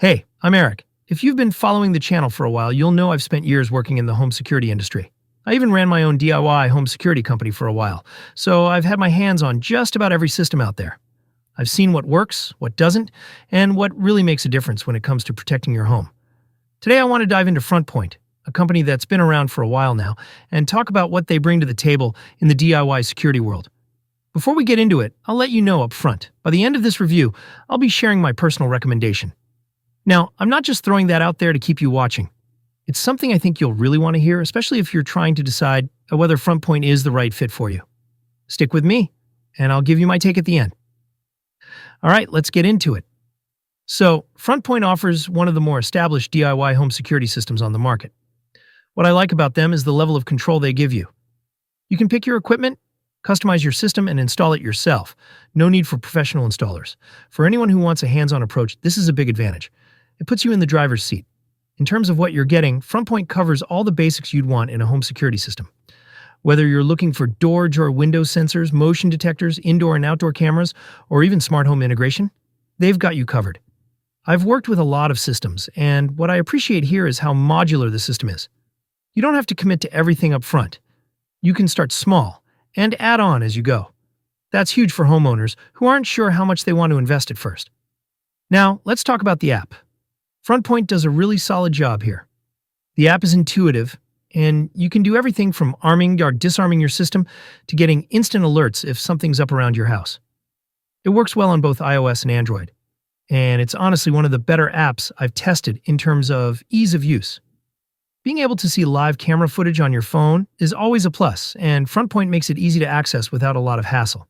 Hey, I'm Eric. If you've been following the channel for a while, you'll know I've spent years working in the home security industry. I even ran my own DIY home security company for a while, so I've had my hands on just about every system out there. I've seen what works, what doesn't, and what really makes a difference when it comes to protecting your home. Today I want to dive into Frontpoint, a company that's been around for a while now, and talk about what they bring to the table in the DIY security world. Before we get into it, I'll let you know up front. By the end of this review, I'll be sharing my personal recommendation. Now, I'm not just throwing that out there to keep you watching. It's something I think you'll really want to hear, especially if you're trying to decide whether Frontpoint is the right fit for you. Stick with me, and I'll give you my take at the end. All right, let's get into it. So, Frontpoint offers one of the more established DIY home security systems on the market. What I like about them is the level of control they give you. You can pick your equipment, customize your system, and install it yourself. No need for professional installers. For anyone who wants a hands-on approach, this is a big advantage. It puts you in the driver's seat. In terms of what you're getting, Frontpoint covers all the basics you'd want in a home security system. Whether you're looking for door or window sensors, motion detectors, indoor and outdoor cameras, or even smart home integration, they've got you covered. I've worked with a lot of systems, and what I appreciate here is how modular the system is. You don't have to commit to everything up front. You can start small and add on as you go. That's huge for homeowners who aren't sure how much they want to invest at first. Now, let's talk about the app. Frontpoint does a really solid job here. The app is intuitive, and you can do everything from arming or disarming your system to getting instant alerts if something's up around your house. It works well on both iOS and Android, and it's honestly one of the better apps I've tested in terms of ease of use. Being able to see live camera footage on your phone is always a plus, and Frontpoint makes it easy to access without a lot of hassle.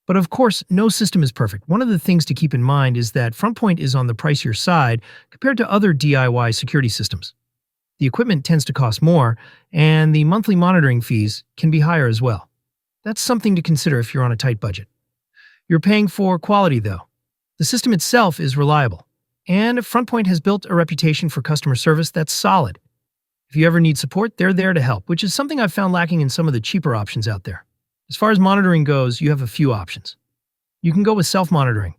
But of course, no system is perfect. One of the things to keep in mind is that Frontpoint is on the pricier side compared to other DIY security systems. The equipment tends to cost more, and the monthly monitoring fees can be higher as well. That's something to consider if you're on a tight budget. You're paying for quality, though. The system itself is reliable, and Frontpoint has built a reputation for customer service that's solid. If you ever need support, they're there to help, which is something I've found lacking in some of the cheaper options out there. As far as monitoring goes, you have a few options. You can go with self-monitoring,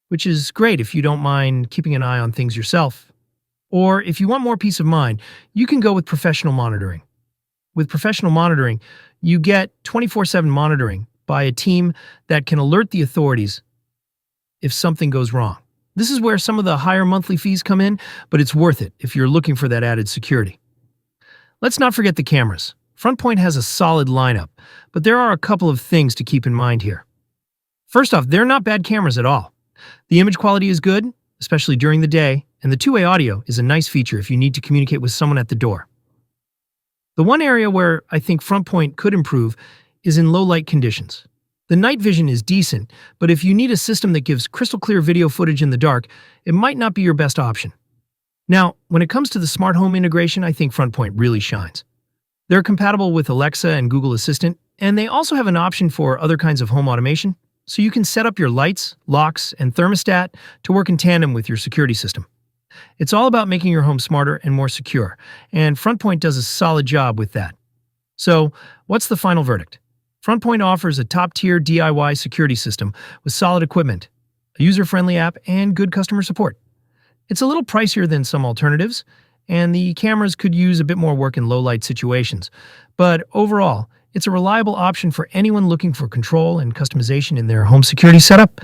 which is great if you don't mind keeping an eye on things yourself. Or if you want more peace of mind, you can go with professional monitoring. With professional monitoring, you get 24/7 monitoring by a team that can alert the authorities if something goes wrong. This is where some of the higher monthly fees come in, but it's worth it if you're looking for that added security. Let's not forget the cameras. Frontpoint has a solid lineup, but there are a couple of things to keep in mind here. First off, they're not bad cameras at all. The image quality is good, especially during the day, and the two-way audio is a nice feature if you need to communicate with someone at the door. The one area where I think Frontpoint could improve is in low-light conditions. The night vision is decent, but if you need a system that gives crystal-clear video footage in the dark, it might not be your best option. Now, when it comes to the smart home integration, I think Frontpoint really shines. They're compatible with Alexa and Google Assistant, and they also have an option for other kinds of home automation, so you can set up your lights, locks, and thermostat to work in tandem with your security system. It's all about making your home smarter and more secure, and Frontpoint does a solid job with that. So, what's the final verdict? Frontpoint offers a top-tier DIY security system with solid equipment, a user-friendly app, and good customer support. It's a little pricier than some alternatives, and the cameras could use a bit more work in low-light situations. But overall, it's a reliable option for anyone looking for control and customization in their home security setup.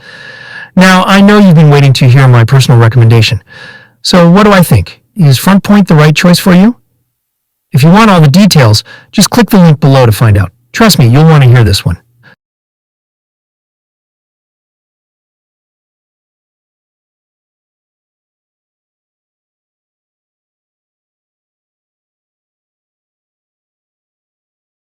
Now, I know you've been waiting to hear my personal recommendation. So what do I think? Is Frontpoint the right choice for you? If you want all the details, just click the link below to find out. Trust me, you'll want to hear this one.